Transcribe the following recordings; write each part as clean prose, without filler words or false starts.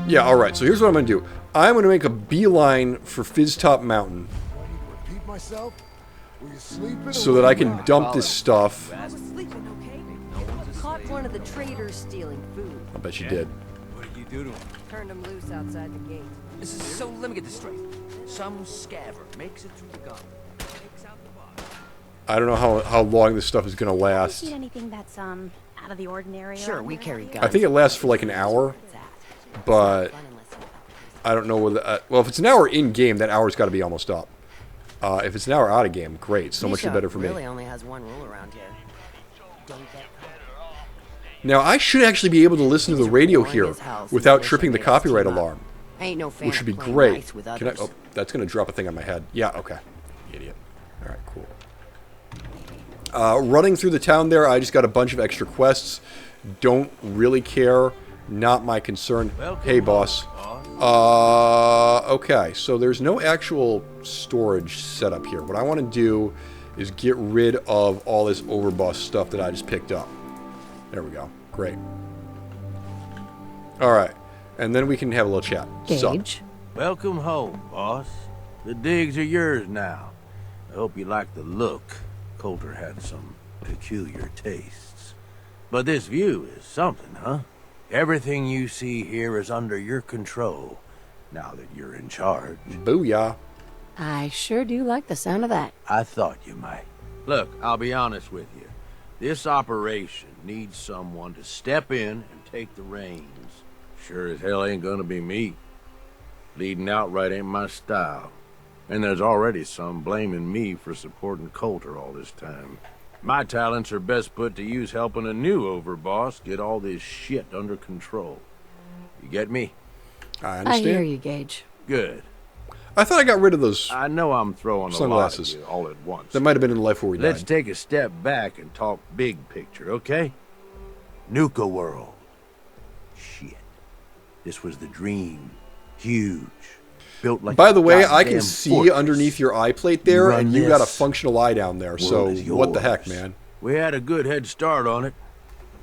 Yeah, alright, so here's what I'm going to do. I'm going to make a beeline for Fizztop Mountain Repeat myself? Were you sleeping? so that I can dump this stuff. I was sleeping, okay? Caught one of the traders stealing food. I bet you did. What did you do to him? Turned him loose outside the gate. So let me get this straight. Some scaver makes it through the gun, takes out the body. I don't know how long this stuff is going to last. See anything that's out of the ordinary? Sure, we carry guns. I think it lasts for like an hour, but I don't know whether... well, if it's an hour in-game, that hour's got to be almost up. If it's an hour out of game, great. So much the better for me. Really only has one rule around here. Don't get Now, I should actually be able to listen to the radio here without tripping the copyright alarm, I ain't no fan which should be of playing great. nice with Can I, others. oh, that's going to drop a thing on my head. Yeah, okay. Idiot. All right, cool. Running through the town there, I just got a bunch of extra quests. Don't really care. Not my concern. Hey, boss. Okay, so there's no actual storage set up here. What I want to do is get rid of all this overboss stuff that I just picked up. There we go. Great. Alright. And then we can have a little chat. Gage? Welcome home, boss. The digs are yours now. I hope you like the look. Coulter had some peculiar tastes. But this view is something, huh? Everything you see here is under your control, now that you're in charge. Booyah. I sure do like the sound of that. I thought you might. Look, I'll be honest with you. This operation needs someone to step in and take the reins. Sure as hell ain't gonna be me. Leading outright ain't my style. And there's already some blaming me for supporting Coulter all this time. My talents are best put to use helping a new overboss get all this shit under control. You get me? I I understand. hear you, Gage. Good. I thought I got rid of those. I know I'm throwing Sunglasses. a lot at you all at once. That might have been in the life where we died. Let's take a step back and talk big picture, okay? Nuka World. Shit. This was the dream. Huge. Built like By the a way, I goddamn can see fortress. underneath your eye plate there, Run and you got a this. functional eye down there. So World is what the heck, yours. man? We had a good head start on it.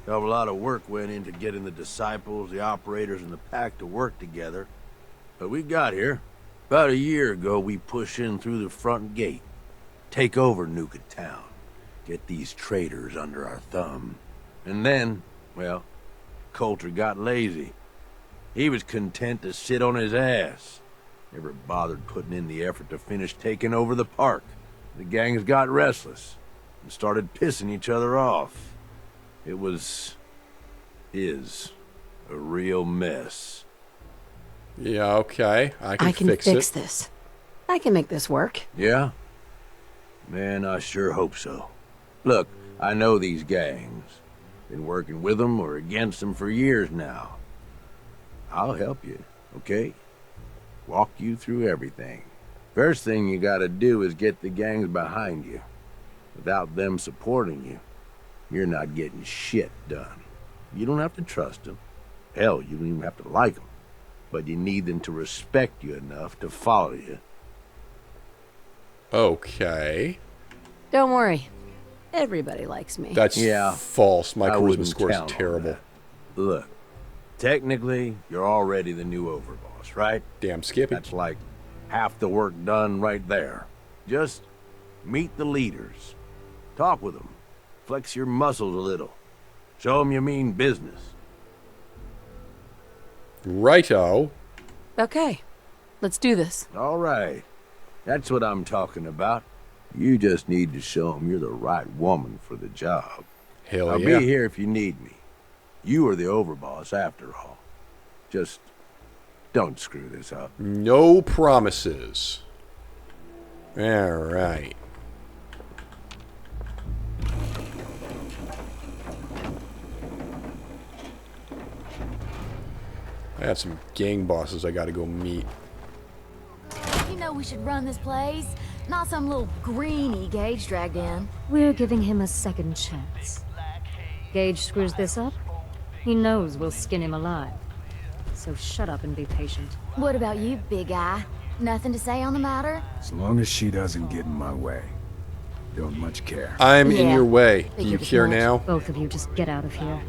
A lot of work went into getting the disciples, the operators, and the pack to work together. But we got here. About a year ago, we pushed in through the front gate. Take over Nuka Town. Get these traitors under our thumb. And then, well, Coulter got lazy. He was content to sit on his ass. Never bothered putting in the effort to finish taking over the park. The gangs got restless and started pissing each other off. It is a real mess. Yeah, okay. I can fix it. this. I can make this work. Yeah? Man, I sure hope so. Look, I know these gangs. Been working with them or against them for years now. I'll help you, okay? Walk you through everything. First thing you gotta do is get the gangs behind you. Without them supporting you, you're not getting shit done. You don't have to trust them. Hell, you don't even have to like them. But you need them to respect you enough to follow you. Okay. Don't worry. Everybody likes me. That's Yeah, false. My I charisma wouldn't score is count on terrible. that. Look, technically, you're already the new overboss, right? Damn, Skippy. That's like half the work done right there. Just meet the leaders. Talk with them. Flex your muscles a little. Show them you mean business. Righto. Okay. Let's do this. All right. That's what I'm talking about. You just need to show them you're the right woman for the job. Hell I'll yeah. be here if you need me. You are the overboss after all. Just don't screw this up. No promises. All right. I got some gang bosses I gotta go meet. You know we should run this place. Not some little greenie Gage dragged in. We're giving him a second chance. Gage screws this up, he knows we'll skin him alive. So shut up and be patient. What about you, big eye? Nothing to say on the matter? As long as she doesn't get in my way. Don't much care. I'm in Yeah, your way. Do you figured as care much. now? Both of you just get out of here.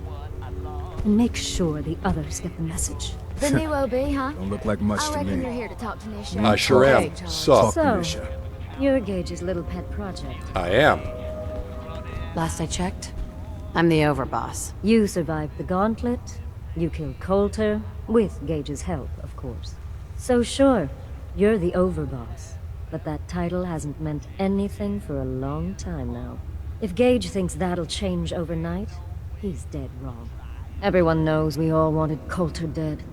and make sure the others get the message. The new OB, huh? Don't look like much I to reckon me. you're here to talk to Nisha. I sure am. Okay, Tom. So, So, Nisha. you're Gage's little pet project. I am. Last I checked, I'm the overboss. You survived the gauntlet, you killed Coulter, with Gage's help, of course. So sure, you're the overboss, but that title hasn't meant anything for a long time now. If Gage thinks that'll change overnight, he's dead wrong. Everyone knows we all wanted Coulter dead.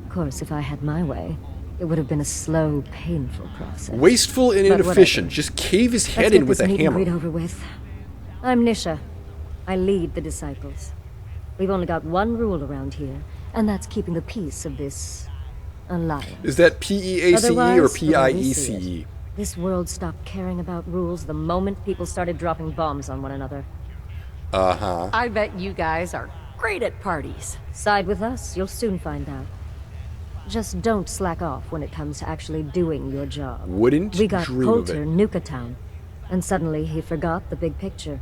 Of course, if I had my way, it would have been a slow, painful process. Wasteful and But inefficient. whatever. Just cave his Let's head get in with this a meet and greet hammer. over with. I'm Nisha. I lead the Disciples. We've only got one rule around here, and that's keeping the peace of this alliance. Is that PEACE or Otherwise, the way we see PIECE? it, this world stopped caring about rules the moment people started dropping bombs on one another. Uh-huh. I bet you guys are great at parties. Side with us, you'll soon find out. Just don't slack off when it comes to actually doing your job. Wouldn't We got dream of Coulter it. Nuka Town, and suddenly he forgot the big picture.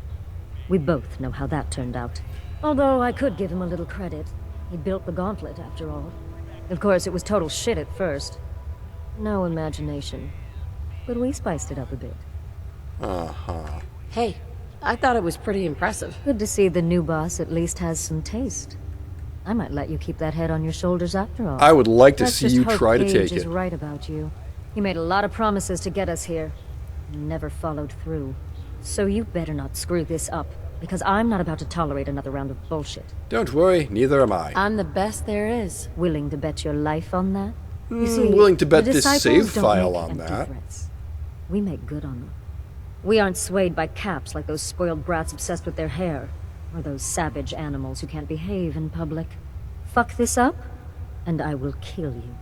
We both know how that turned out. Although I could give him a little credit. He built the gauntlet, after all. Of course, it was total shit at first. No imagination. But we spiced it up a bit. Uh-huh. Hey, I thought it was pretty impressive. Good to see the new boss at least has some taste. I might let you keep that head on your shoulders after all. I would like to Let's see just you hope try to Gage take is it. right about you. He made a lot of promises to get us here. Never followed through. So you better not screw this up, because I'm not about to tolerate another round of bullshit. Don't worry, neither am I. I'm the best there is. Willing to bet your life on that? You see, willing to bet the this Disciples save don't file make on empty that. threats. We make good on them. We aren't swayed by caps like those spoiled brats obsessed with their hair, or those savage animals who can't behave in public. Fuck this up, and I will kill you.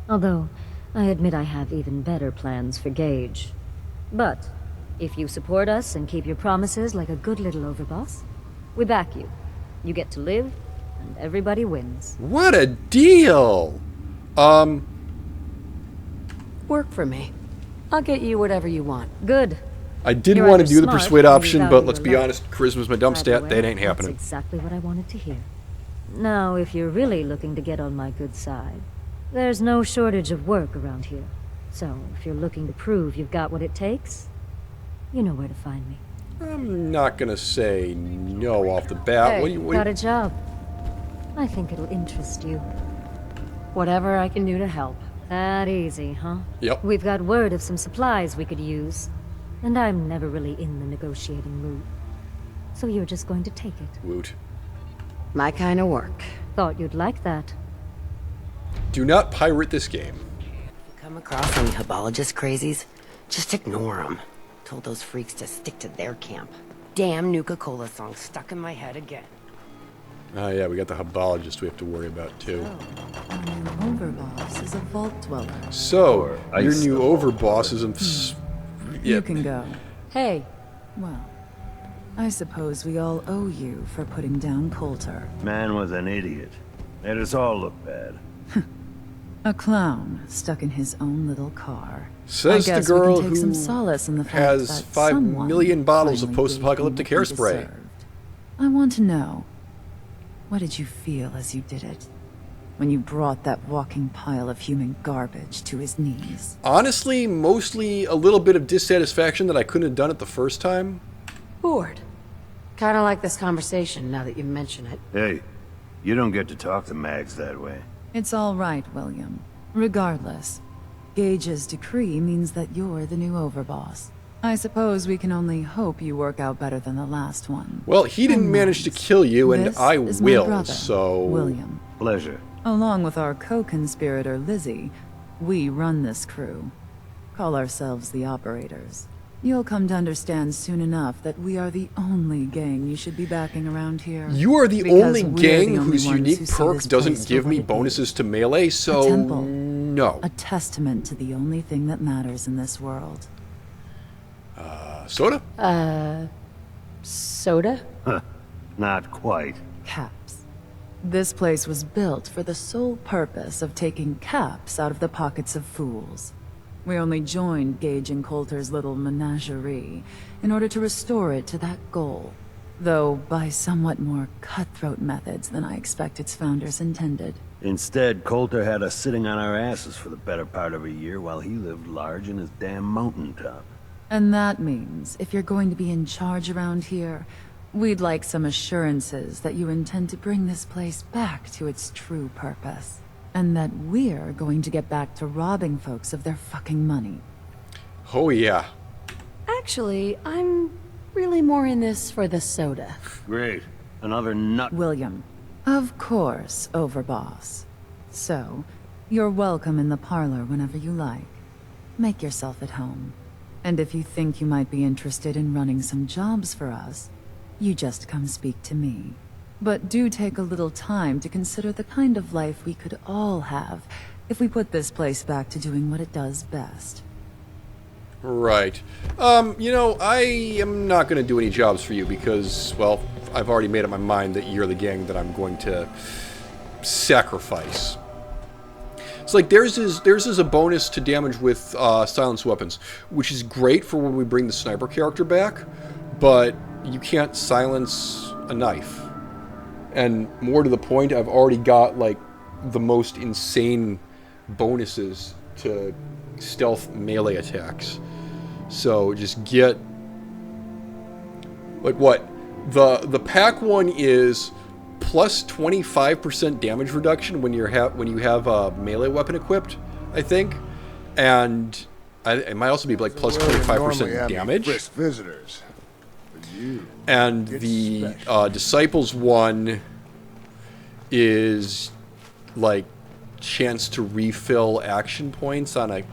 Although, I admit I have even better plans for Gage. But, if you support us and keep your promises like a good little overboss, we back you. You get to live, and everybody wins. What a deal! Work for me. I'll get you whatever you want. Good. I did You're want to either do the smart persuade or you option, value but let's your be life. honest, charisma's my dump By the stat. way, That ain't happening. That's exactly what I wanted to hear. Now, if you're really looking to get on my good side, there's no shortage of work around here. So, if you're looking to prove you've got what it takes, you know where to find me. I'm not gonna say no off the bat. Hey, what do you, Got a job. I think it'll interest you. Whatever I can do to help. That easy, huh? Yep. We've got word of some supplies we could use, and I'm never really in the negotiating mood. So you're just going to take it. Woot. My kind of work. Thought you'd like that. Do not pirate this game. Come across any Hebologist crazies? Just ignore them. Told those freaks to stick to their camp. Damn Nuka-Cola song stuck in my head again. Oh yeah, we got the Hebologist we have to worry about too. Our new overboss is a vault dweller. So, your new overboss is You can go. Hey, Well, I suppose we all owe you for putting down Coulter. Man was an idiot. Made us all look bad. A clown stuck in his own little car. Says I the guess girl we can take some who solace in the fact has that 5 someone million bottles of finally gave post-apocalyptic him what he hairspray. deserved. I want to know, what did you feel as you did it? When you brought that walking pile of human garbage to his knees? Honestly, mostly a little bit of dissatisfaction that I couldn't have done it the first time. bored. Kind of like this conversation now that you mention it. Hey, you don't get to talk to Mags that way. It's all right, William. Regardless, Gage's decree means that you're the new overboss. I suppose we can only hope you work out better than the last one. Well, he didn't And manage to Mags, kill you, and this I is my will, brother, so... William. Pleasure. Along with our co-conspirator Lizzie, we run this crew. Call ourselves the Operators. You'll come to understand soon enough that we are the only gang you should be backing around here. You are the Because only we're gang the only whose ones unique who see perk this doesn't place for give what me it bonuses is. to melee, so temple. no. A testament to the only thing that matters in this world. Soda? Soda? Not quite. Caps. This place was built for the sole purpose of taking caps out of the pockets of fools. We only joined Gage and Coulter's little menagerie in order to restore it to that goal. though by somewhat more cutthroat methods than I expect its founders intended. Instead, Coulter had us sitting on our asses for the better part of a year while he lived large in his damn mountaintop. And that means, if you're going to be in charge around here, we'd like some assurances that you intend to bring this place back to its true purpose. And that we're going to get back to robbing folks of their fucking money. Oh, yeah. Actually, I'm really more in this for the soda. Great. Another nut. William. Of course, Overboss. So, you're welcome in the parlor whenever you like. Make yourself at home. And if you think you might be interested in running some jobs for us, you just come speak to me. But do take a little time to consider the kind of life we could all have if we put this place back to doing what it does best. Right. You know, I am not going to do any jobs for you because, well, I've already made up my mind that you're the gang that I'm going to sacrifice. It's like theirs is a bonus to damage with silenced weapons, which is great for when we bring the sniper character back, but you can't silence a knife. And more to the point, I've already got like the most insane bonuses to stealth melee attacks. So just get like what the pack one is plus 25% damage reduction when you have a melee weapon equipped, I think, and it might also be like plus 25% damage. Visitors. And the Disciples one is like chance to refill action points on a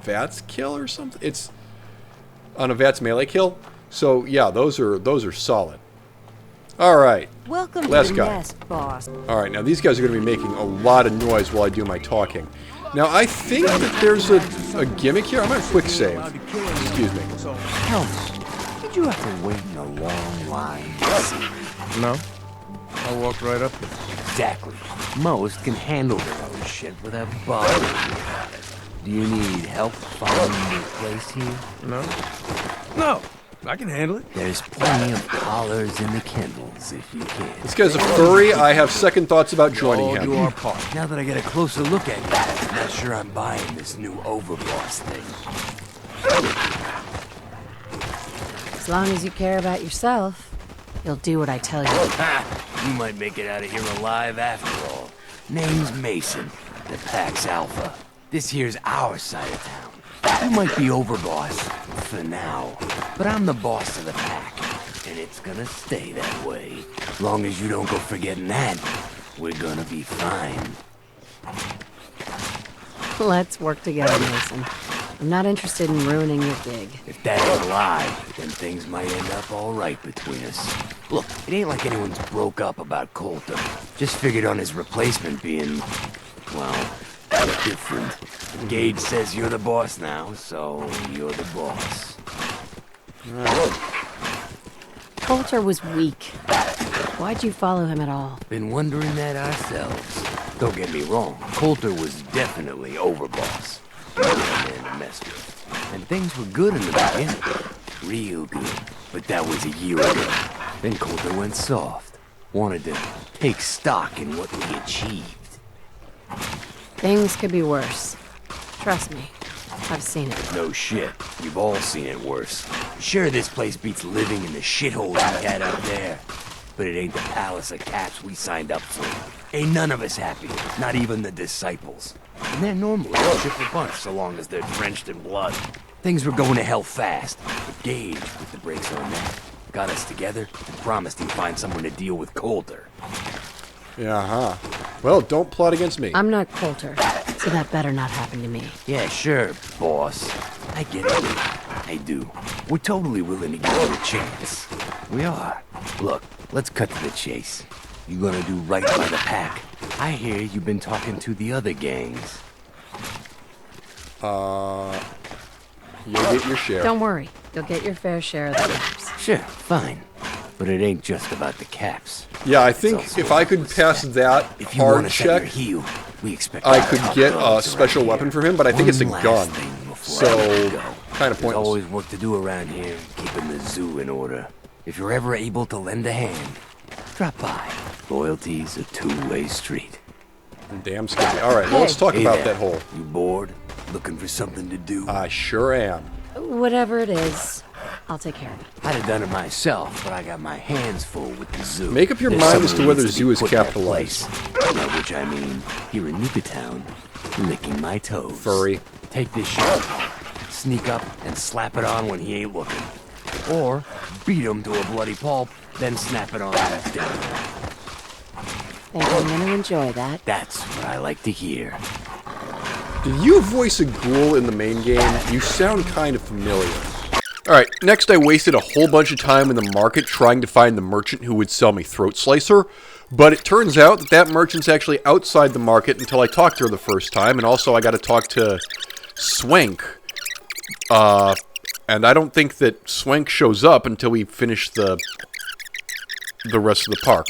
VATS kill or something. It's on a VATS melee kill. So yeah, those are solid. All right. Welcome Last to the guy. nest, boss. All right, now these guys are going to be making a lot of noise while I do my talking. Now I think that there's a gimmick here. I'm going to quick save. Excuse me. Tell me, did you have to wait in a long line to see? No. I walked right up here. Exactly. Most can handle their own shit without bothering you about it. Do you need help finding your place here? No. No. I can handle it. There's plenty of collars in the kennels if you can. This guy's a furry. I have second thoughts about joining All him. do our part. Now that I get a closer look at you, I'm not sure I'm buying this new overboss thing. As long as you care about yourself, you'll do what I tell you. Ha! You might make it out of here alive after all. Name's Mason, the Pax Alpha. This here's our side of town. You might be overboss for now, but I'm the boss of the pack, and it's gonna stay that way. Long as you don't go forgetting that, we're gonna be fine. Let's work together, Mason. I'm not interested in ruining your gig. If that ain't a lie, then things might end up all right between us. Look, it ain't like anyone's broke up about Coulter. Just figured on his replacement being, well, different. Gage says you're the boss now, so you're the boss. Coulter was weak. Why'd you follow him at all? Been wondering that ourselves. Don't get me wrong, Coulter was definitely overboss. Not a man to mess with. And things were good in the beginning. Real good. But that was a year ago. Then Coulter went soft. Wanted to take stock in what we achieved. Things could be worse. Trust me. I've seen it. No shit. We've all seen it worse. Sure, this place beats living in the shithole we had up there. But it ain't the palace of caps we signed up for. Ain't none of us happy. Not even the Disciples. And they're normally a chipper bunch so long as they're drenched in blood. Things were going to hell fast. But Gage put the brakes on that. Got us together and promised he'd find someone to deal with Coulter. Yeah, Well, don't plot against me. I'm not Coulter, so that better not happen to me. Yeah, sure, boss. I get it. I do. We're totally willing to give you a chance. We are. Look, let's cut to the chase. You gonna do right by the pack? I hear you've been talking to the other gangs. You'll get your share. Don't worry. You'll get your fair share of the caps. Sure, fine. But it ain't just about the caps. Yeah, I think if I could pass that If you hard want to set your check, heel, we expect I you to could top get a dogs special around weapon here. for him, but I think it's a One gun. last thing before I let So, you go. kind of There's pointless. always work to do around here, keeping the zoo in order. If you're ever able to lend a hand, drop by. Loyalty's a two-way street. Damn scary. All right, well, let's talk Hey about there. that hole. You bored? Looking for something to do? I sure am. Whatever it is, I'll take care of it. I'd have done it myself, but I got my hands full with the zoo. Make up your There's mind as to someone whether needs zoo be is put in that capitalized. place. By which I mean, here in Nuka Town, licking my toes. Furry. Take this shirt off, sneak up and slap it on when he ain't looking. Or beat him to a bloody pulp, then snap it on instead. Think I'm gonna enjoy that. That's what I like to hear. Did you voice a ghoul in the main game? You sound kind of familiar. Alright, next I wasted a whole bunch of time in the market trying to find the merchant who would sell me Throat Slicer, but it turns out that that merchant's actually outside the market until I talked to her the first time, and also I gotta talk to Swank. And I don't think that Swank shows up until we finish the rest of the park.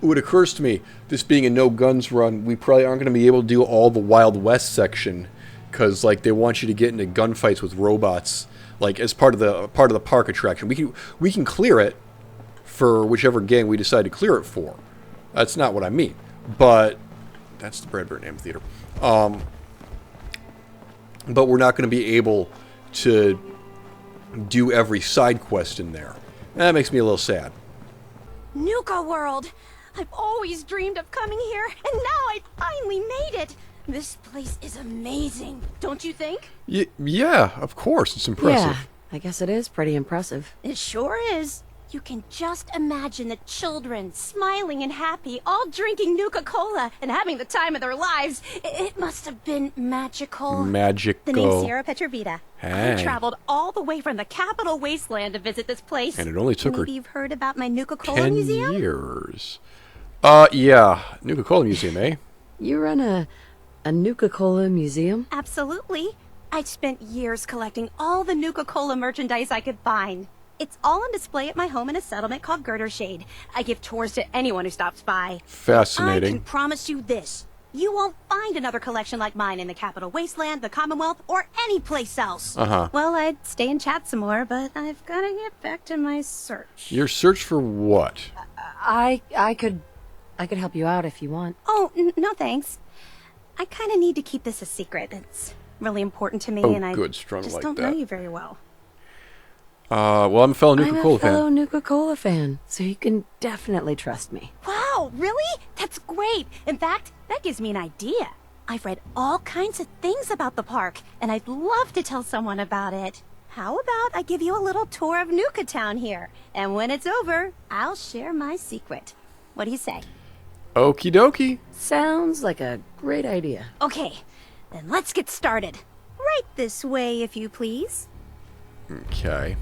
It occurs to me, this being a no-guns run, we probably aren't going to be able to do all the Wild West section, because like they want you to get into gunfights with robots, like as part of the park attraction. We can clear it for whichever gang we decide to clear it for. That's not what I mean, but that's the Bradbury Amphitheater. But we're not going to be able to do every side quest in there. That makes me a little sad. Nuka World! I've always dreamed of coming here, and now I finally made it! This place is amazing, don't you think? Yeah, of course. It's impressive. Yeah, I guess it is pretty impressive. It sure is. You can just imagine the children, smiling and happy, all drinking Nuka-Cola and having the time of their lives. It must have been magical. Magical. The name's Sierra Petrovita. Hey. I traveled all the way from the capital wasteland to visit this place. And it only took her Maybe you've heard about my Nuka-Cola 10 museum? years. Yeah. Nuka-Cola Museum, eh? You run a Nuka-Cola museum? Absolutely. I've spent years collecting all the Nuka-Cola merchandise I could find. It's all on display at my home in a settlement called Girdershade. I give tours to anyone who stops by. Fascinating. I can promise you this. You won't find another collection like mine in the Capital Wasteland, the Commonwealth, or any place else. Uh-huh. Well, I'd stay and chat some more, but I've got to get back to my search. Your search for what? I could help you out if you want. Oh, no thanks. I kind of need to keep this a secret. It's really important to me, Oh, and I good, strung just like don't that. know you very well. Well, I'm a fellow Nuka-Cola I'm a fellow fan. Nuka-Cola fan, so you can definitely trust me. Wow, really? That's great. In fact, that gives me an idea. I've read all kinds of things about the park, and I'd love to tell someone about it. How about I give you a little tour of Nuka Town here, and when it's over, I'll share my secret. What do you say? Okie dokie. Sounds like a great idea. Okay, then let's get started. Right this way, if you please. Okay.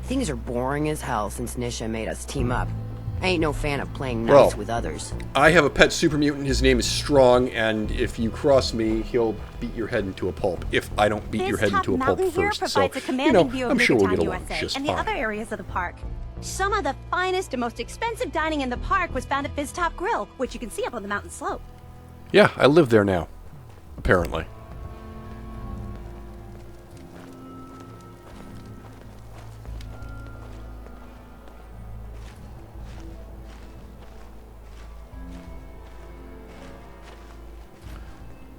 Things are boring as hell since Nisha made us team up. I ain't no fan of playing Well, nice with others. I have a pet super mutant. His name is Strong, and if you cross me, he'll beat your head into a pulp. If I don't beat your head into a pulp This top mountain here first, so provides a commanding view of I'm sure we'll Nuka get Town, along USA, just and the fine. other areas of the park. Some of the finest and most expensive dining in the park was found at Fizz Top Grill, which you can see up on the mountain slope. Yeah, I live there now. Apparently.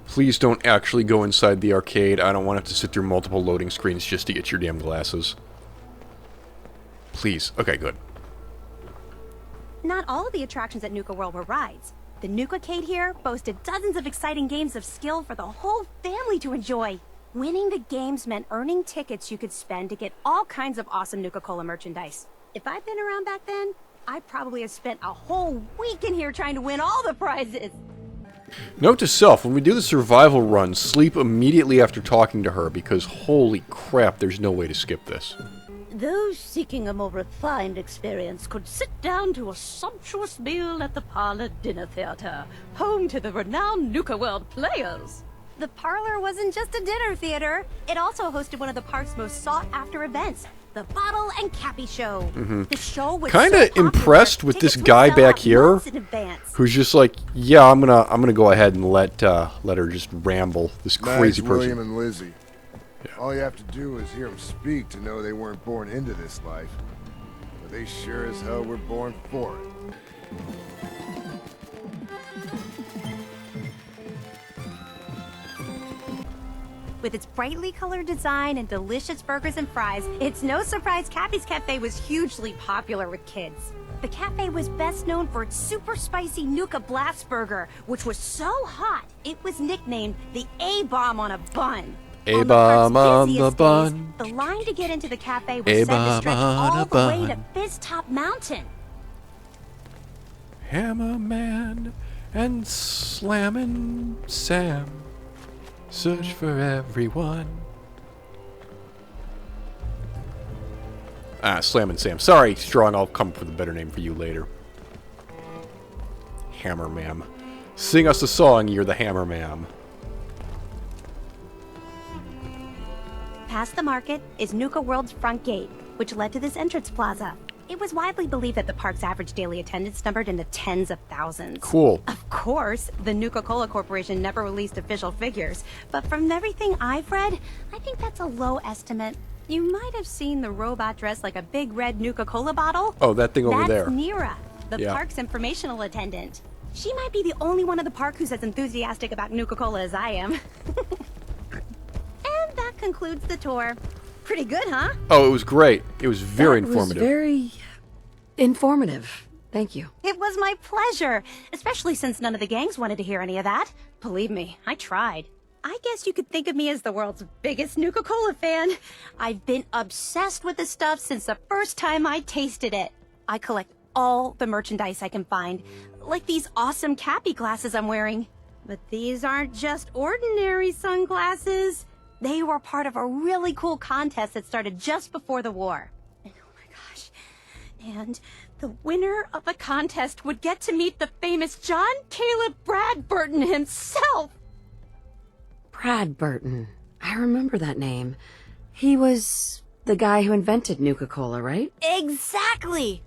Please don't actually go inside the arcade. I don't want to have to sit through multiple loading screens just to get your damn glasses. Please. Okay, good. Not all of the attractions at Nuka World were rides. The Nuka-Cade here boasted dozens of exciting games of skill for the whole family to enjoy. Winning the games meant earning tickets you could spend to get all kinds of awesome Nuka-Cola merchandise. If I'd been around back then, I probably have spent a whole week in here trying to win all the prizes. Note to self, when we do the survival run, sleep immediately after talking to her, because holy crap, there's no way to skip this. Those seeking a more refined experience could sit down to a sumptuous meal at the Parlor Dinner Theater, home to the renowned Nuka World players. The parlor wasn't just a dinner theater. It also hosted one of the park's most sought-after events, the Bottle and Cappy Show. The show was Kind so of impressed with this guy back here, who's just like, yeah, I'm gonna go ahead and let her just ramble. This crazy person. William and Lizzie. All you have to do is hear them speak to know they weren't born into this life. But they sure as hell were born for it. With its brightly colored design and delicious burgers and fries, it's no surprise Cappy's Cafe was hugely popular with kids. The cafe was best known for its super spicy Nuka Blast Burger, which was so hot, it was nicknamed the A-Bomb on a Bun. A-Bomb on the bun. The line to get into the cafe was said to stretch all the way to Fizz Top Mountain. Hammerman and Slammin' Sam search for everyone. Slammin' Sam. Sorry, Strong. I'll come up with a better name for you later. Hammerman. Sing us a song, you're the Hammerman. Past the market is Nuka World's front gate, which led to this entrance plaza. It was widely believed that the park's average daily attendance numbered in the tens of thousands. Cool. Of course, the Nuka-Cola Corporation never released official figures, but from everything I've read, I think that's a low estimate. You might have seen the robot dressed like a big red Nuka-Cola bottle. Oh, that thing over there. That's Nira, the Yeah. park's informational attendant. She might be the only one in the park who's as enthusiastic about Nuka-Cola as I am. And that concludes the tour. Pretty good, huh? Oh, it was great. It was very That informative. was very informative. Thank you. It was my pleasure, especially since none of the gangs wanted to hear any of that. Believe me, I tried. I guess you could think of me as the world's biggest Nuka-Cola fan. I've been obsessed with the stuff since the first time I tasted it. I collect all the merchandise I can find, like these awesome Cappy glasses I'm wearing. But these aren't just ordinary sunglasses. They were part of a really cool contest that started just before the war. Oh my gosh. And the winner of the contest would get to meet the famous John Caleb Bradburton himself. Bradburton. I remember that name. He was the guy who invented Nuka-Cola, right? Exactly!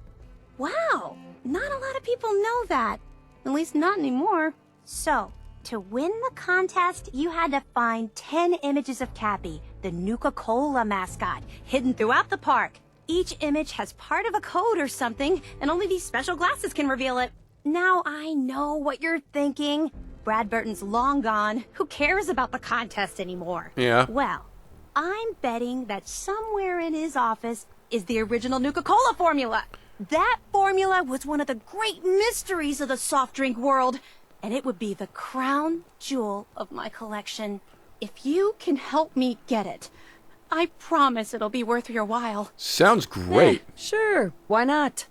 Wow, not a lot of people know that. At least not anymore. So, to win the contest, you had to find 10 images of Cappy, the Nuka-Cola mascot, hidden throughout the park. Each image has part of a code or something, and only these special glasses can reveal it. Now I know what you're thinking. Bradburton's long gone. Who cares about the contest anymore? Yeah. Well, I'm betting that somewhere in his office is the original Nuka-Cola formula. That formula was one of the great mysteries of the soft drink world, and it would be the crown jewel of my collection. If you can help me get it, I promise it'll be worth your while. Sounds great. Sure, why not?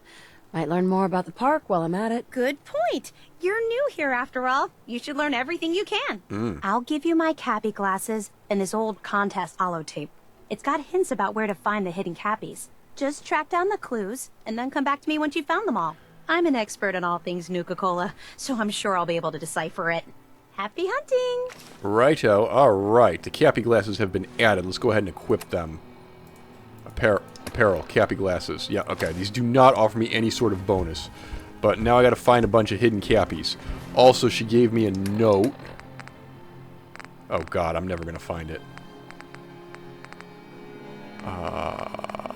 Might learn more about the park while I'm at it. Good point. You're new here after all. You should learn everything you can. I'll give you my Cappy glasses and this old contest holotape. It's got hints about where to find the hidden Cappies. Just track down the clues and then come back to me once you've found them all. I'm an expert in all things Nuka-Cola, so I'm sure I'll be able to decipher it. Happy hunting! Righto. Alright. The Cappy glasses have been added. Let's go ahead and equip them. Apparel. Cappy glasses. Yeah, okay. These do not offer me any sort of bonus. But now I gotta find a bunch of hidden Cappies. Also, she gave me a note. Oh god, I'm never gonna find it.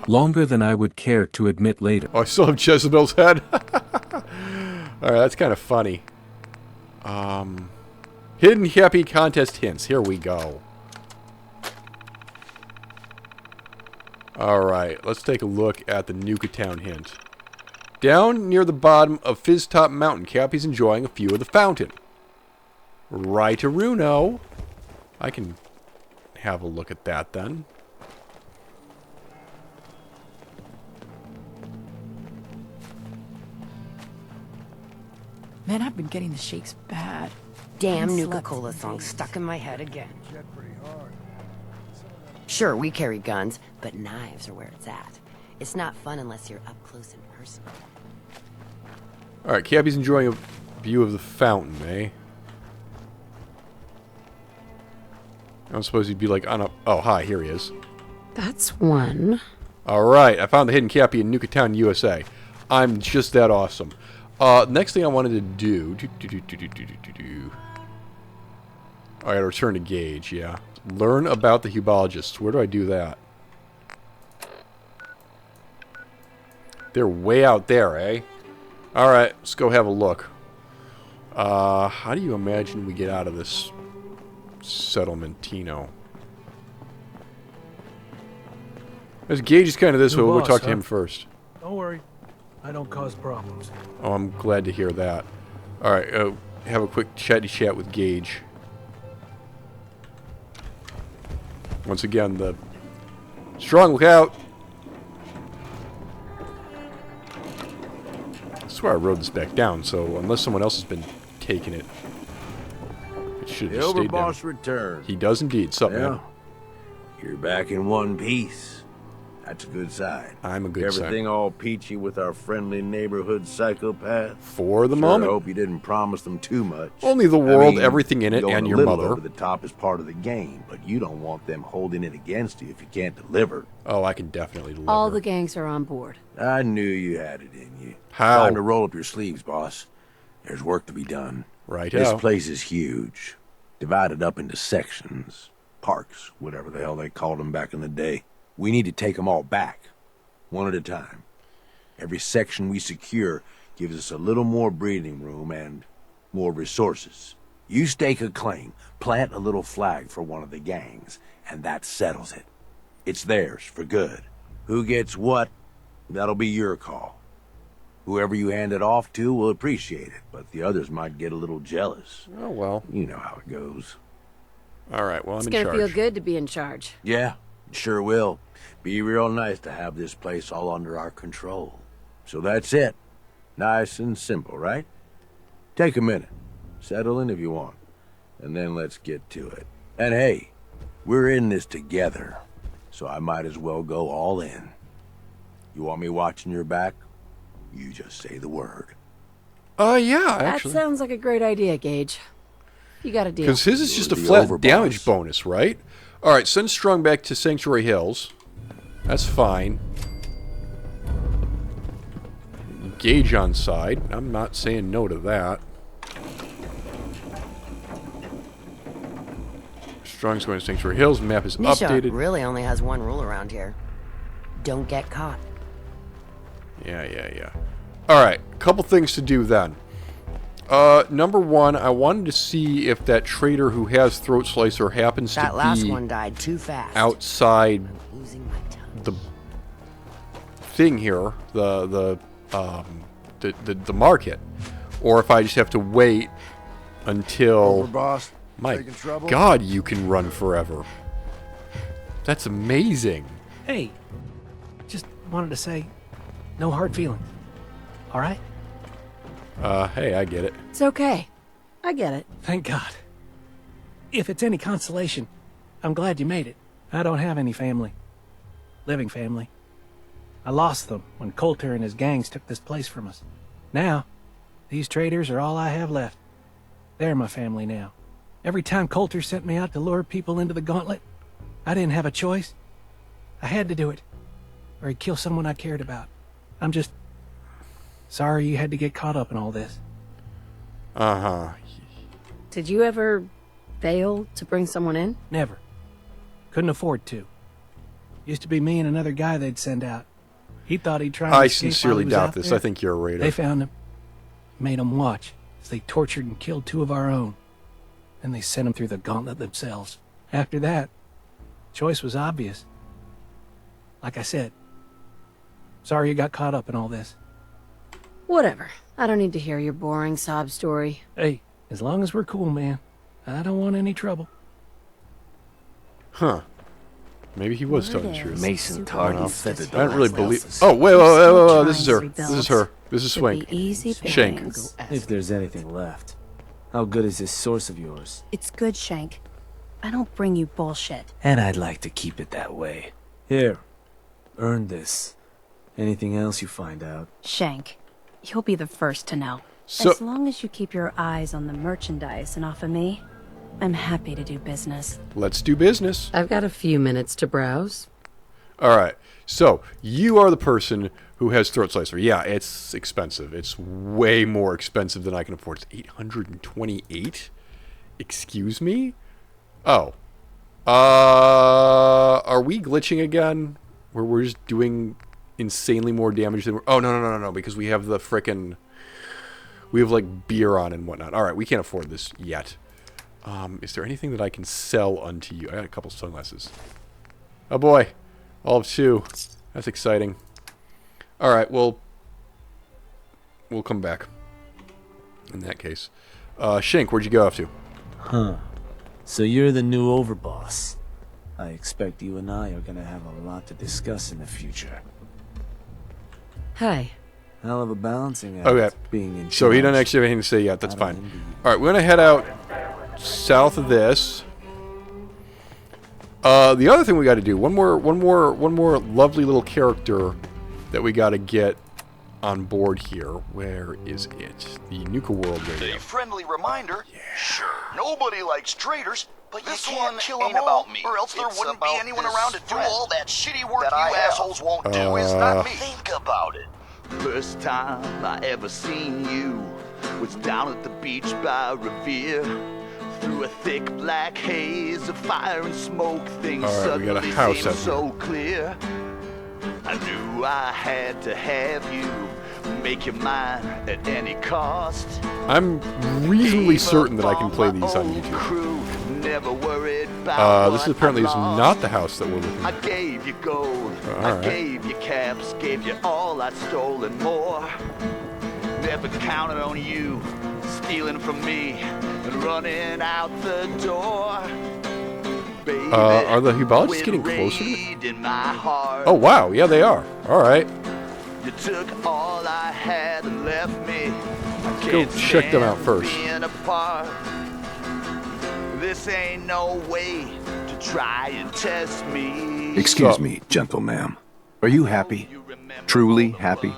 Longer than I would care to admit later. Oh, I still have Jezebel's head. Alright, that's kind of funny. Hidden Cappy contest hints. Here we go. Alright, let's take a look at the Nuka Town hint. Down near the bottom of Fizz Top Mountain, Cappy's enjoying a few of the fountain. Right-a-runo. I can have a look at that then. Man, I've been getting the shakes bad. Damn Haven't Nuka-Cola slept song since stuck in my head again. Sure, we carry guns, but knives are where it's at. It's not fun unless you're up close and personal. Alright, Cappy's enjoying a view of the fountain, eh? I'm supposed he'd be like on a... Oh, hi, here he is. That's one. All right, I found the hidden cappy in Nuka Town, USA. I'm just that awesome. Next thing I wanted to do... I gotta return to Gage, yeah. Learn about the Hubologists. Where do I do that? They're way out there, eh? Alright, let's go have a look. How do you imagine we get out of this settlementino? As Gage is kind of this way, we'll talk to him first. Don't worry. I don't cause problems. Oh, I'm glad to hear that. Alright, have a quick chatty chat with Gage. Once again, the strong lookout. I swear I rode this back down, so unless someone else has been taking it, it should have just stayed down. Overboss returned. He does indeed. Sup, man? You're back in one piece. That's a good sign. I'm a good sign. Everything all peachy with our friendly neighborhood psychopath? For the moment. I hope you didn't promise them too much. Only the world, everything in it, going and a your little mother. Over the top is part of the game, but you don't want them holding it against you if you can't deliver. Oh, I can definitely deliver. All the gangs are on board. I knew you had it in you. How? Time to roll up your sleeves, boss. There's work to be done. Right. This place is huge. Divided up into sections. Parks, whatever the hell they called them back in the day. We need to take them all back. One at a time. Every section we secure gives us a little more breathing room and more resources. You stake a claim, plant a little flag for one of the gangs, and that settles it. It's theirs for good. Who gets what, that'll be your call. Whoever you hand it off to will appreciate it, but the others might get a little jealous. Oh, well. You know how it goes. All right, well, I'm in charge. It's gonna feel good to be in charge. Yeah, sure will. Be real nice to have this place all under our control. So that's it. Nice and simple, right? Take a minute. Settle in if you want. And then let's get to it. And hey, we're in this together. So I might as well go all in. You want me watching your back? You just say the word. Yeah, actually. That sounds like a great idea, Gage. You got a deal. Because his is just a flat damage bonus, right? All right, send Strong back to Sanctuary Hills. That's fine. Gage on side. I'm not saying no to that. Strong's going to Sanctuary Hills. Map is Nisha updated. Really only has one rule around here. Don't get caught. Yeah. All right, couple things to do then. Number one, I wanted to see if that trader who has Throat Slicer happens to be... That last one died too fast. ...outside the thing here, the market. Or if I just have to wait until... Overboss, my taking trouble? God, you can run forever. That's amazing. Hey, just wanted to say, no hard feelings. All right? Hey, I get it. It's okay. I get it. Thank God. If it's any consolation, I'm glad you made it. I don't have any family. Living family. I lost them when Coulter and his gangs took this place from us. Now, these traders are all I have left. They're my family now. Every time Coulter sent me out to lure people into the gauntlet, I didn't have a choice. I had to do it, or he'd kill someone I cared about. I'm just sorry you had to get caught up in all this. Uh-huh. Did you ever fail to bring someone in? Never. Couldn't afford to. Used to be me and another guy they'd send out. He thought he'd try and I escape sincerely while he was doubt out this. there. I think you're a raider. They found him. Made him watch as they tortured and killed 2 of our own. Then they sent him through the gauntlet themselves. After that, choice was obvious. Like I said, sorry you got caught up in all this. Whatever. I don't need to hear your boring sob story. Hey, as long as we're cool, man. I don't want any trouble. Huh. Maybe he was telling the truth. Mason Tardy said that I don't really believe... Oh, wait. This is her. This is her. This is Swink. Shank. If there's anything left. How good is this source of yours? It's good, Shank. I don't bring you bullshit. And I'd like to keep it that way. Here. Earn this. Anything else you find out? Shank, you'll be the first to know. So, as long as you keep your eyes on the merchandise and off of me, I'm happy to do business. Let's do business. I've got a few minutes to browse. All right. So you are the person who has Throat Slicer. Yeah, it's expensive. It's way more expensive than I can afford. It's 828. Excuse me. Oh. Are we glitching again? Where we're just doing insanely more damage than we're... Oh, no, because we have the frickin'... We have, like, beer on and whatnot. Alright, we can't afford this yet. Is there anything that I can sell unto you? I got a couple sunglasses. Oh, boy. All of 2. That's exciting. Alright, well... We'll come back. In that case. Shink, where'd you go off to? Huh. So you're the new overboss. I expect you and I are gonna have a lot to discuss in the future. Hi. Hell of a balancing act. Okay. Being in So he charge. doesn't actually have anything to say yet. That's fine. Alright, we're going to head out south of this. The other thing we got to do, one more lovely little character that we got to get on board here. Where is it? The Nuka World radio. A friendly reminder. Yeah. Sure, nobody likes traitors, but this you can't kill them all, about me, or else there wouldn't be anyone around to do all that shitty work you assholes won't do. It's not me. Think about it. First time I ever seen you was down at the beach by Revere. Through a thick black haze of fire and smoke, things Alright, we got a suddenly house seemed up so clear. I knew I had to have you, make you mine at any cost. I'm reasonably certain that I can play these on YouTube. Never worried about this apparently is not the house that we're looking I at. gave you gold, All I right. gave you caps, gave you all I'd stolen more. Never counted on you stealing from me and running out the door. Baby, Are the Hubologists getting closer to me? in my heart. Oh, wow. Yeah, they are. Alright. You took all I had and left me. Let's go check them out first. Being apart. This ain't no way to try and test me. Excuse me, gentle ma'am. Are you happy? Truly happy?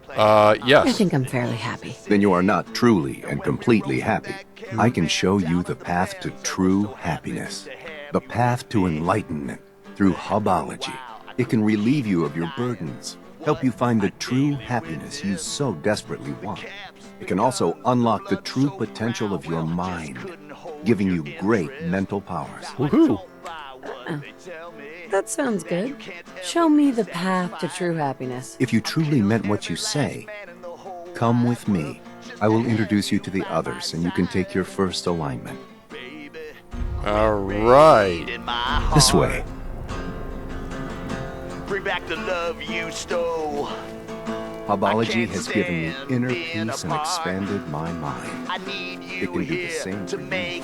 Yes. I think I'm fairly happy. Then you are not truly and completely happy. I can show you the path to true happiness. The path to enlightenment through Hubology. It can relieve you of your burdens, help you find the true happiness you so desperately want. It can also unlock the true potential of your mind, giving you great mental powers. Woohoo! That sounds good. Show me the path to true happiness. If you truly meant what you say, come with me. I will introduce you to the others, and you can take your first alignment. Alright. This way. Bring back the love you stole. Hubology has given me inner peace and expanded my mind. It can do the same for you.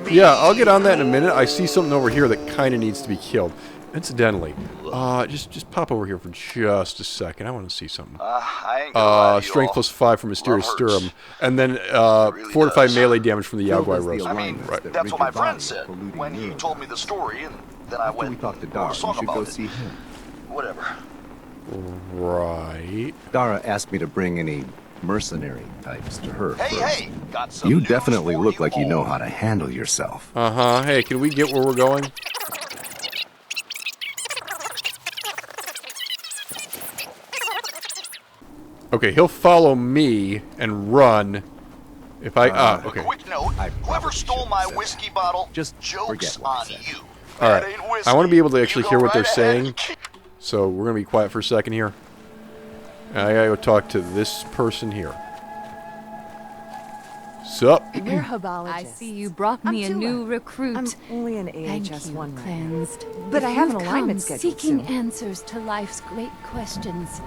Yeah, I'll get on that in a minute. I see something over here that kind of needs to be killed. Incidentally, just pop over here for just a second. I want to see something. I ain't gonna lie to you Strength all. +5 from Mysterious Love hurts. Sturm, and then fortified melee damage from the Yaogwai Rose. I mean, right. that's what my friend said when he told me the story, and then I went we talked to and Dara, wrote a song you should about go it. see him. Whatever. Right. Dara asked me to bring any mercenary types to her Hey, first. hey, got some You news definitely for look you like you know all. how to handle yourself. Uh-huh. Hey, can we get where we're going? Okay, he'll follow me and run if I... okay. Quick note, whoever stole my whiskey bottle, just joke's on you. Alright. That ain't whiskey. I want to be able to actually You hear go what they're right ahead. saying. So we're going to be quiet for a second here. And I gotta go talk to this person here. Sup? We're Hubologists. I see you brought me a new recruit. I'm only an Thank AHS you, 1 right now. cleansed. But I have an You've alignment come scheduled seeking soon. answers to life's great questions.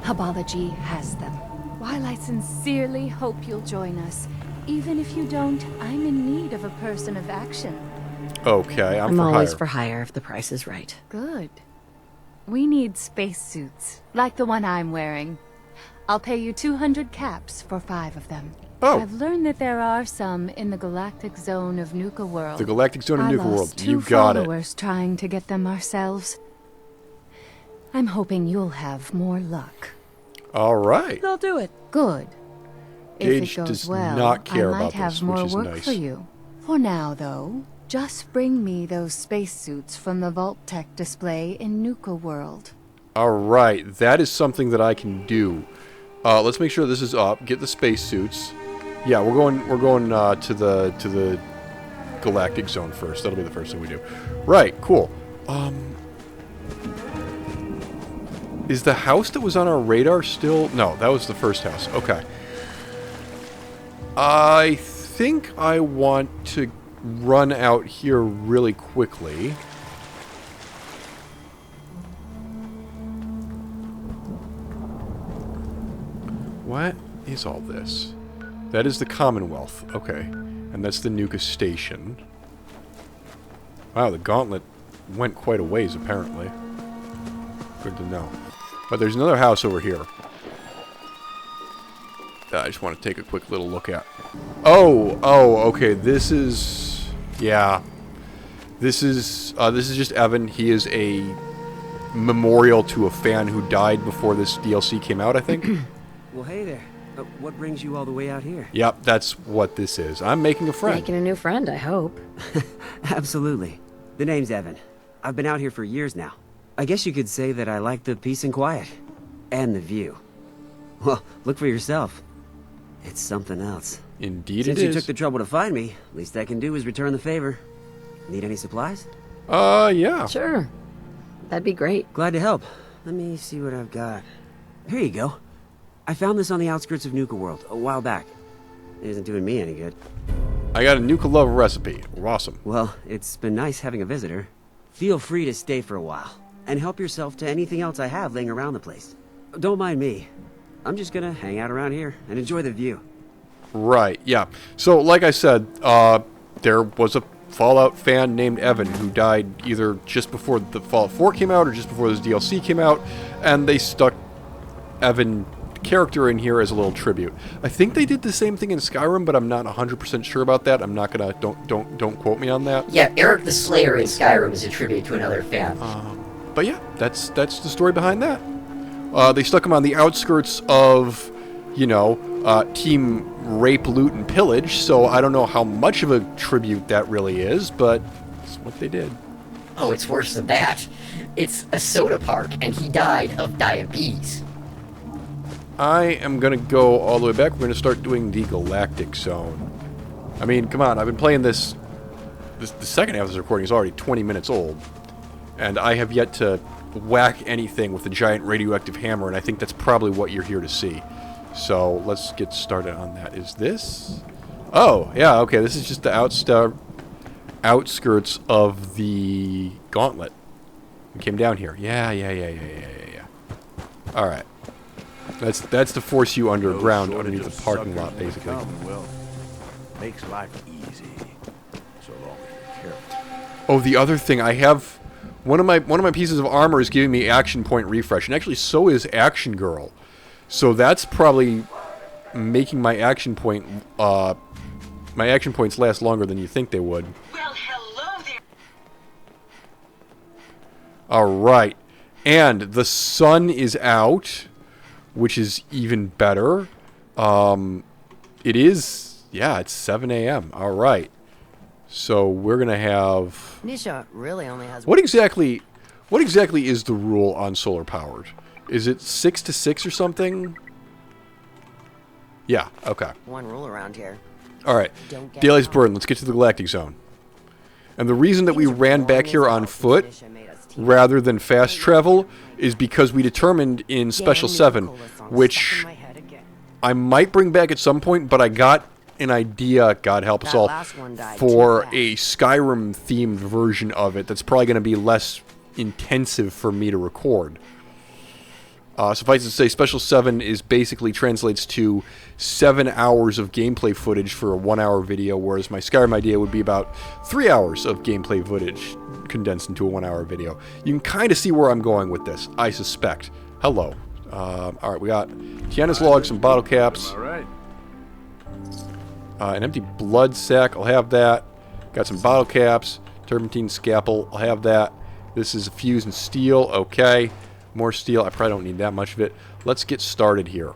Hubology has them. While I sincerely hope you'll join us, even if you don't, I'm in need of a person of action. Okay, I'm for always hire. for hire if the price is right. Good. We need spacesuits, like the one I'm wearing. I'll pay you 200 caps for 5 of them. Oh. I've learned that there are some in the galactic zone of Nuka World. The galactic zone of I Nuka lost World. 2 You got it. followers trying to get them ourselves. I'm hoping you'll have more luck. All right. They'll do it. Good. Gage if it goes does well, not care I might about have this, more which is work nice. for you. For now, though, Just bring me those spacesuits from the Vault Tech display in Nuka World. Alright, that is something that I can do. Let's make sure this is up. Get the spacesuits. Yeah, we're going to the galactic zone first. That'll be the first thing we do. Right, cool. Is the house that was on our radar still? No, that was the first house. Okay. I think I want to run out here really quickly. What is all this? That is the Commonwealth. Okay. And that's the Nuka Station. Wow, the gauntlet went quite a ways, apparently. Good to know. But there's another house over here that I just want to take a quick little look at. Oh, okay. This is... Yeah. This is just Evan. He is a memorial to a fan who died before this DLC came out, I think. Well, hey there. What brings you all the way out here? Yep, that's what this is. I'm making a friend. Making a new friend, I hope. Absolutely. The name's Evan. I've been out here for years now. I guess you could say that I like the peace and quiet. And the view. Well, look for yourself. It's something else. Indeed Since it is. you took the trouble to find me, least I can do is return the favor. Need any supplies? Yeah. Sure. That'd be great. Glad to help. Let me see what I've got. Here you go. I found this on the outskirts of Nuka World a while back. It isn't doing me any good. I got a Nuka Love recipe. Awesome. Well, it's been nice having a visitor. Feel free to stay for a while, and help yourself to anything else I have laying around the place. Don't mind me. I'm just gonna hang out around here and enjoy the view. Right, yeah. So, like I said, there was a Fallout fan named Evan who died either just before the Fallout 4 came out or just before this DLC came out, and they stuck Evan character in here as a little tribute. I think they did the same thing in Skyrim, but I'm not 100% sure about that. I'm not gonna don't quote me on that. Yeah, Eric the Slayer in Skyrim is a tribute to another fan. But yeah, that's the story behind that. They stuck him on the outskirts of, you know, Team Rape, Loot, and Pillage, so I don't know how much of a tribute that really is, but it's what they did. Oh, it's worse than that. It's a soda park, and he died of diabetes. I am going to go all the way back. We're going to start doing the Galactic Zone. I mean, come on, I've been playing this... The second half of this recording is already 20 minutes old, and I have yet to whack anything with a giant radioactive hammer, and I think that's probably what you're here to see. So, let's get started on that. Is this... Oh, yeah, okay, this is just the outskirts of the Gauntlet. We came down here. Yeah. Alright. That's to force you underground, underneath the parking lot, basically. Makes life easy, so long as you're careful. Oh, the other thing, I have... One of my pieces of armor is giving me action point refresh, and actually so is Action Girl. So that's probably making my action point, my action points last longer than you think they would. Well, hello there. Alright. And the sun is out, which is even better. It is, yeah, it's 7 a.m. Alright. So we're going to have... Nisha really only has... What exactly is the rule on solar powered? Is it 6 to 6 or something? Yeah, okay. One rule around here. Alright. Daylight's Burden, let's get to the Galactic Zone. And the reason that we ran back here on foot rather than fast travel is because we determined in Special 7, which I might bring back at some point, but I got an idea, God help us all, for a Skyrim-themed version of it that's probably going to be less intensive for me to record. Suffice it to say, Special 7 is basically translates to 7 hours of gameplay footage for a 1-hour video, whereas my Skyrim idea would be about 3 hours of gameplay footage condensed into a 1-hour video. You can kind of see where I'm going with this, I suspect. Hello. Alright, we got Tiana's log, some bottle caps. Alright. An empty blood sack, I'll have that. Got some bottle caps, turpentine scalpel, I'll have that. This is a fuse and steel, okay. More steel, I probably don't need that much of it. Let's get started here.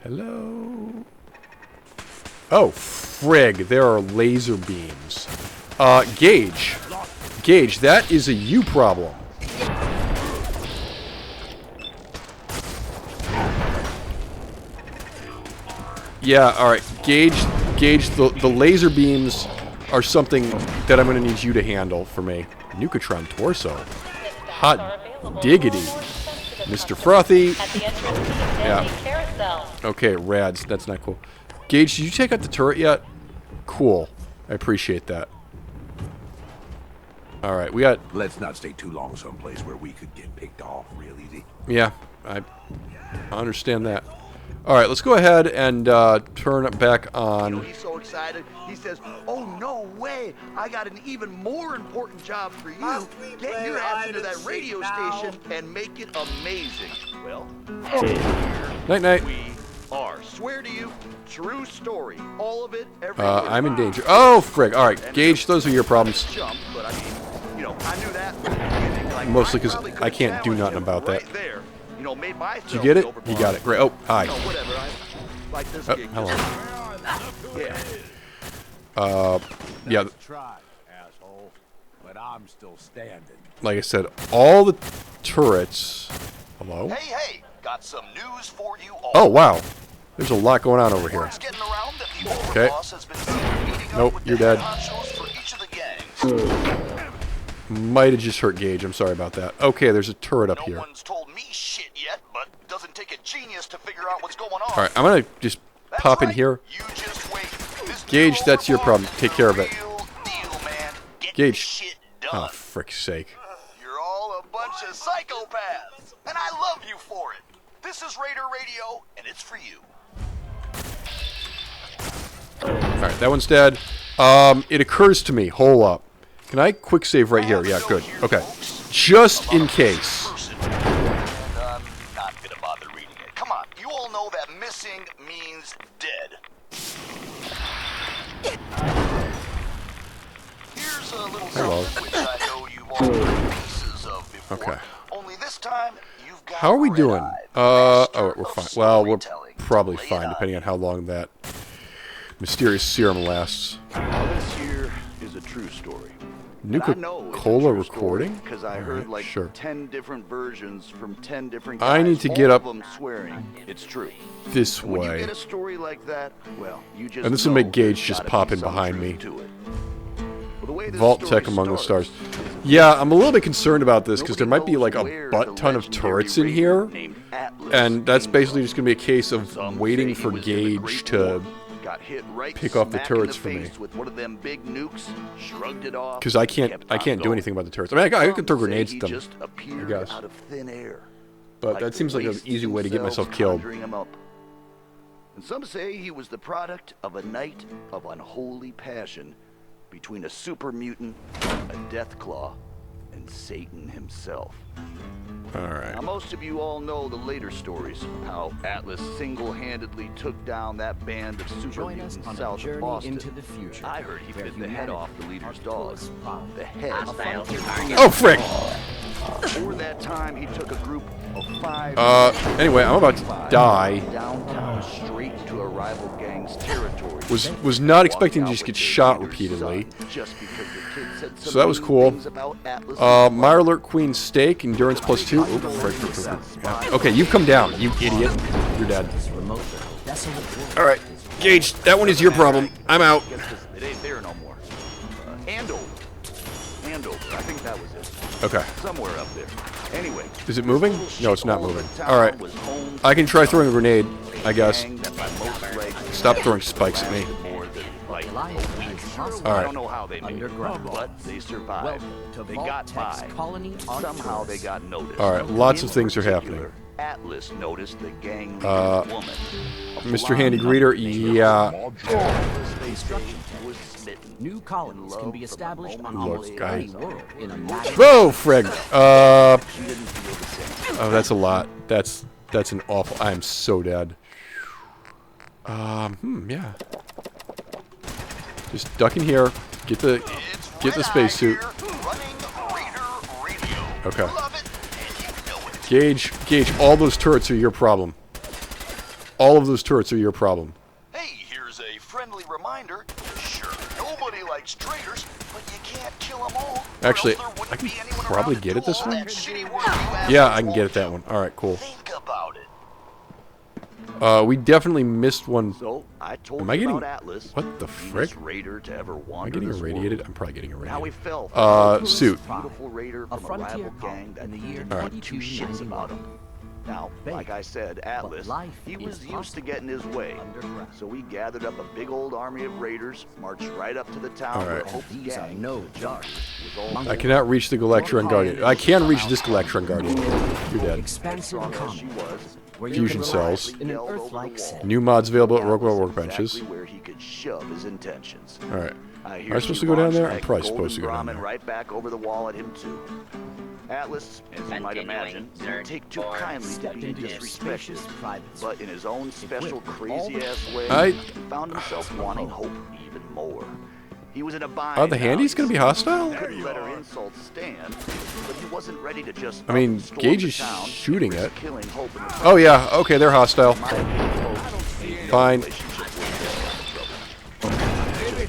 Hello. Oh, frig. There are laser beams. Gage. Gage, that is a you problem. Yeah, alright. Gage, the laser beams are something that I'm going to need you to handle for me. Nukatron torso. Hot diggity. Mr. Frothy. Yeah. Okay, rads. That's not cool. Gage, did you take out the turret yet? Cool. I appreciate that. Alright, we got... Let's not stay too long someplace where we could get picked off real easy. Yeah, I understand that. Alright, let's go ahead and turn it back on. You know, he's so excited. He says, "Oh, no way. I got an even more important job for you. Get your ass into that radio station and make it amazing." Well, Night-night. we are. Swear to you, true story. All of it, every I'm in danger. Oh, frig. Alright, Gage, those are your problems. jump, but I mean, you know, I knew that from the beginning. Like, Mostly because I can't do nothing about that. right there. You know, made myself Did you get it? over You got it. Great. Oh, hi. You know, whatever. I like this gig. Hello. Yeah. Yeah. Try, asshole. But I'm still standing. Like I said, all the turrets... Hello? Hey, got some news for you all. Oh, wow. There's a lot going on over here. Word's getting around that the Okay. overboss has been seen meeting up Nope, with you're the dead. honchos for each of the gangs. Might have just hurt Gage. I'm sorry about that. Okay, there's a turret up here. No one's told me shit yet, but it doesn't take a genius to figure out what's going on. Alright, I'm going to just pop in here. You just wait. This Gage, that's your problem. Take care of it. deal, man. Get Gage. this shit Oh, done. frick's sake. You're all a bunch of psychopaths, and I love you for it. This is Raider Radio, and it's for you. Alright, that one's dead. It occurs to me. Hold up. Can I quick save right here? Yeah, good. Okay. Just in case. I'm not gonna bother reading it. Come on, you all know that missing means dead. Here's a little Hello. something which I know you've all heard pieces of before. Okay. Only this time, you've got How are we Red doing? Eye, Oh, we're fine. Well, we're probably Lay it fine, on depending on how long that mysterious serum lasts. Now this here is a true story. Nuka-Cola recording? Because I heard Alright, like sure. 10 different versions from 10 different I guys, need to all get of up them swearing it's true. this And when you way. get a story like that, well, you just And this will know make Gage there's just gotta pop be in some behind truth me. to it. Well, the way this Vault story Tech Among the starts, Stars. Yeah, I'm a little bit concerned about this because there might be like a butt ton of turrets in here. And that's basically just going to be a case of waiting for Gage to got hit right pick off the smack in turrets for me. face with one of them big nukes, shrugged it off, Because I kept can't do going. anything about the turrets. I mean, I could throw Some say grenades he at them, just I appeared guess. out of thin air, But like that the seems like an wastes easy way to get myself themselves killed. conjuring him up. And some say he was the product of a night of unholy passion between a super mutant, a Deathclaw, and Satan himself. Alright. Now, most of you all know the later stories, how Atlas single-handedly took down that band of super Join us mutants on a south of journey Boston. into the future, I heard he where bit the head off the leader's dog. The head. Oh, frick! Before that time, he took a group of 5. Anyway, I'm about to die. Downtown, straight into a rival gang's territory. Was not expecting to just get shot repeatedly. Just because the kid said some So that was mean cool. things about Atlas. Meyer Alert Queen Steak, Endurance +2. Oop, frick. Yeah. Okay, you've come down, you idiot. You're dead. Alright, Gage, that one is your problem. I'm out. It ain't there no more. Andover. I think that was it. Okay. Somewhere up there. Anyway. Is it moving? No, it's not moving. Alright. I can try throwing a grenade, I guess. Stop throwing spikes at me. I Alright. don't know how they made it, but they survived. They got by. Somehow they got noticed. Alright, lots of In things are particular, happening. Atlas noticed the gang woman. Mr. Handy Greeter, yeah. New colonies can be established on Look, almost any guys. world in a matter Whoa, Frig. Oh, that's a lot. That's an awful. I am so dead. Yeah. Just duck in here. Get the spacesuit. Okay. Gage, all those turrets are your problem. All of those turrets are your problem. Hey, here's a friend friendly reminder. Sure, nobody likes traitors, but you can't kill them all. Actually, I can probably get it this one. Yeah, I can get it that one. All right, cool. Think about it. We definitely missed one. So, I told Am I you getting about Atlas, what the frick? raider to ever Am I wander getting this irradiated? world. I'm probably getting Now we irradiated. fell for a Suit. beautiful raider from a rival gang that didn't All right. give two shits about him. Now, like I said, Atlas, he was used to getting his way. So we gathered up a big old army of raiders, marched right up to the town All where right. Hope's gang, no was all I cannot reach the Galactron Guardian. I can reach this Galactron Guardian. You're dead. Expansive common, where you Fusion can cells. relax in an Earth-like setting. New mods available at Rockwell Workbenches. where he could shove his intentions. All right. I Am I supposed to go down there? I'm probably supposed to go down there. there. Right back over the wall at him too. Atlas, as you might imagine, didn't take too kindly to being disrespected, but in his own special crazy-ass way, he found himself wanting Hope even more. He was in a bind. Are the handies going to be hostile? Couldn't let her insults stand, but he wasn't ready to just. I mean, storm Gage the is town. shooting it. Killing Hope in the Oh yeah, okay, they're hostile. Fine.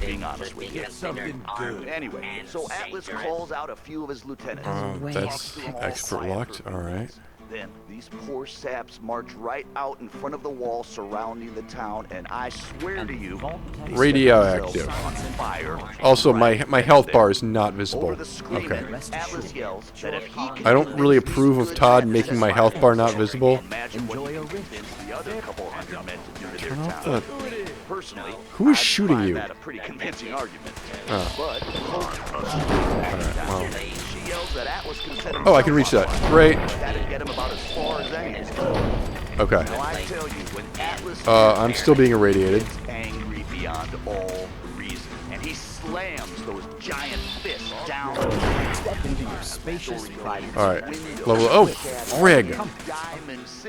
Being honest with you. Something good. Anyway, so Atlas calls out a few of his lieutenants. That's expert locked. All right. Then these poor saps march right out in front of the wall surrounding the town, and I swear to you, they set Radioactive. themselves on fire. Also, my health bar is not visible. Over the screen, Okay. Atlas yells that if he can I don't really approve of Todd making my health bar not visible. imagine what he convinced the other couple hundred men to do to their Turn off town. the- Personally, Who is I'd shooting find you? that a pretty convincing argument. Oh. But Wow. she yells that Atlas can set Oh, I can reach that. Great. That'd get him about as far as any. Okay. Now I tell you, when Atlas I'm still being irradiated. gets angry beyond all reason, and he slams those giant fists down. Step into your spacious private All right. Level. Oh, frig.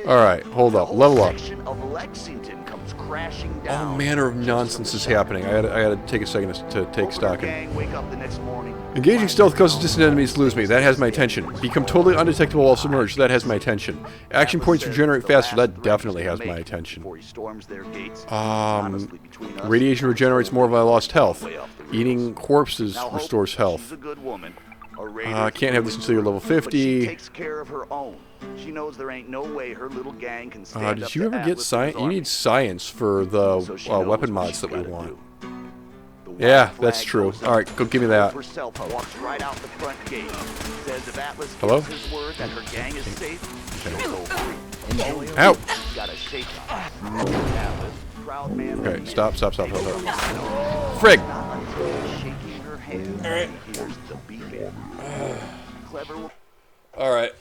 All right. Hold up. Level up. of Lexington comes crashing All down. manner of nonsense is happening. I gotta take a second to take stock in. Gang wake up the next morning. Engaging stealth causes distant enemies to lose me. That has my attention. Become totally undetectable while submerged. That has my attention. Action points regenerate faster. That definitely has my attention. Before he storms their gates. Radiation regenerates more of my lost health. Eating corpses Now, Hope, restores health. She's a good woman. Can't have this until you're level 50. She takes care of her own. She knows there ain't no way her little gang can stand up Did to you ever get Atlas and science? his You army. need science for the So she knows weapon what mods she's that we gotta want. do. Yeah, that's true. All right, go give me that. Herself walks right out the front gate. Says if Atlas Hello? gives his word that her gang is safe, she'll go free. Ow! She's got a shake on. Atlas, proud man. Okay, stop. Frig! Shaking her hand. All right. Here's the beeping. Clever. All right.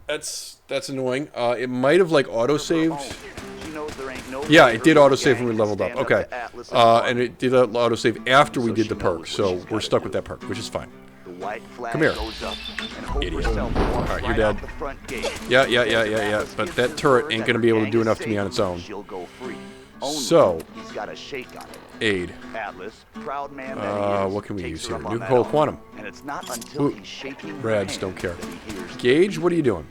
That's annoying. It might have like autosaved. Yeah, it did autosave when we leveled up. Okay. And it did autosave after we did the perk, so we're stuck with that perk, which is fine. Come here. Idiot. Alright, you're dead. Yeah. But that turret ain't gonna be able to do enough to me on its own. So, aid. What can we use here? Nuka-Cola Quantum. Ooh, Rads, don't care. Gage, what are you doing?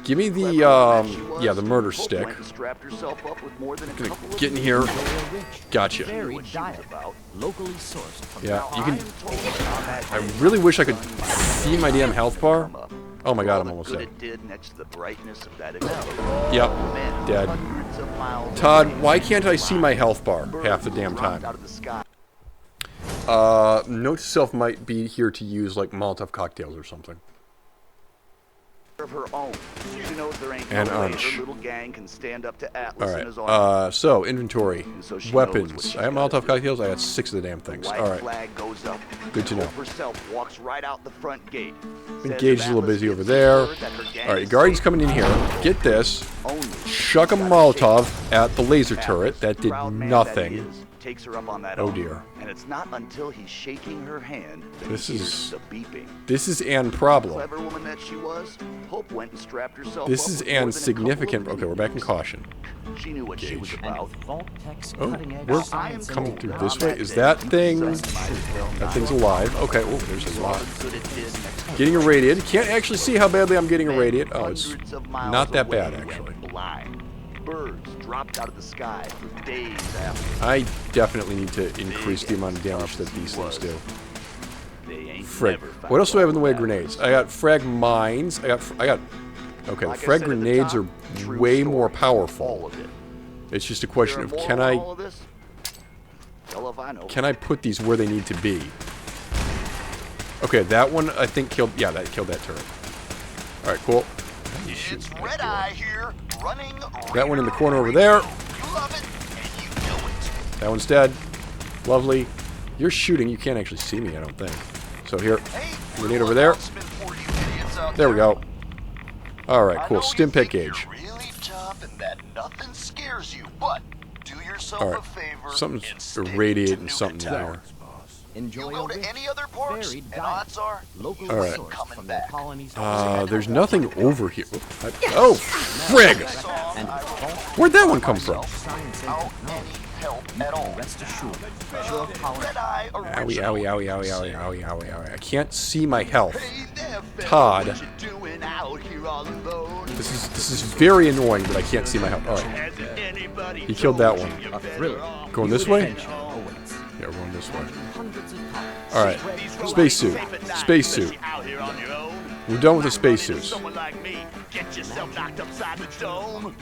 Give me the, the murder stick. Gonna get in here. Gotcha. Yeah, you can... I really wish I could see my damn health bar. Oh my god, I'm almost dead. Yep, dead. Todd, why can't I see my health bar half the damn time? Note to self might be here to use like Molotov cocktails or something. Of her own. She knows there ain't And no way Unch. her little gang can stand up to Atlas and his Alright, army. so inventory. So she knows Weapons. what she's I have Molotov cocktails, I got 6 of the damn things. White Alright. flag goes up. Good to know. Hope herself walks right out the front gate. Engage is a little busy over there. Alright, Guardian's coming in here. Get this. Chuck a Molotov at the laser turret. That did nothing. Takes her up on that Oh offer. dear. And it's not until he's shaking her hand that This he hears is... the beeping. This is an problem. Clever woman that she was, Hope went and strapped herself This up is with more than an a couple significant... of Okay, we're back in caution. She knew what she was about. Oh, we're coming through this way. Is that thing... That thing's alive. Okay, oh, there's a lot. Getting irradiated. Can't actually see how badly I'm getting irradiated. Oh, it's not that bad, actually. birds dropped out of the sky for days after. I definitely need to increase the amount of damage that these things do. Frag. What else do I have in the way of grenades? I got frag mines. I got. Okay, the frag grenades are way more powerful. It's just a question of can I put these where they need to be? Okay, that one I think killed. Yeah, that killed that turret. All right, cool. It's Red Eye here, running. That one in the corner over there. You love it, and you know it. That one's dead. Lovely. You're shooting. You can't actually see me, I don't think. So here, grenade over there. There we go. All right, cool. Stim pack gauge. Really tough and that nothing scares you, but do yourself All a right, favor. something's irradiating something in here. You go to any other ports, and odds are All right. coming back. There's nothing over here. Oh, frig! Where'd that one come from? Owie, owie, owie, owie, owie, owie, owie, owie. I can't see my health. Todd. This is very annoying that I can't see my health. Alright. He killed that one. Going this way? Yeah, we're going this way. Alright. Spacesuit. Spacesuit. We're done with the spacesuits. Get yourself knocked upside the dome.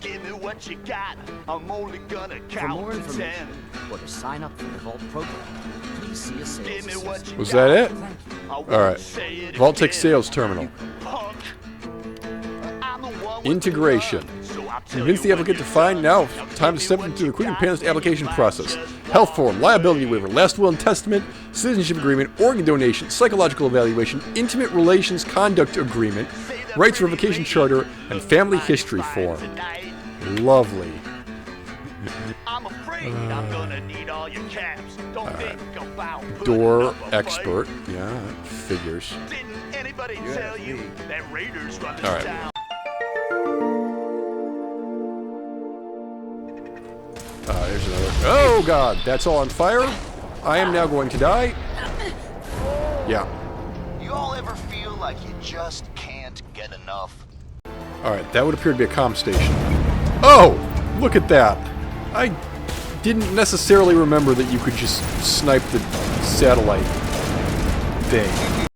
Give me what you got. I'm only gonna count to 10. Or to sign up for the Vault program, please see a sales assistant. Was that it? Alright. Vault-Tec sales terminal. Integration. Convince the applicant to find now. Time to step into the quick and painless application process. Health form, liability waiver, last will and testament, citizenship agreement, organ donation, psychological evaluation, intimate relations conduct agreement, rights revocation charter, and family history form. Lovely. I'm afraid I'm gonna need all your caps. Don't think about Door expert. Yeah, that figures. Didn't anybody tell you that raiders run this All right. town? There's another. Oh god, that's all on fire. I am now going to die. Yeah. You all ever feel like you just can't get enough? Alright, that would appear to be a comm station. Oh! Look at that! I didn't necessarily remember that you could just snipe the satellite thing.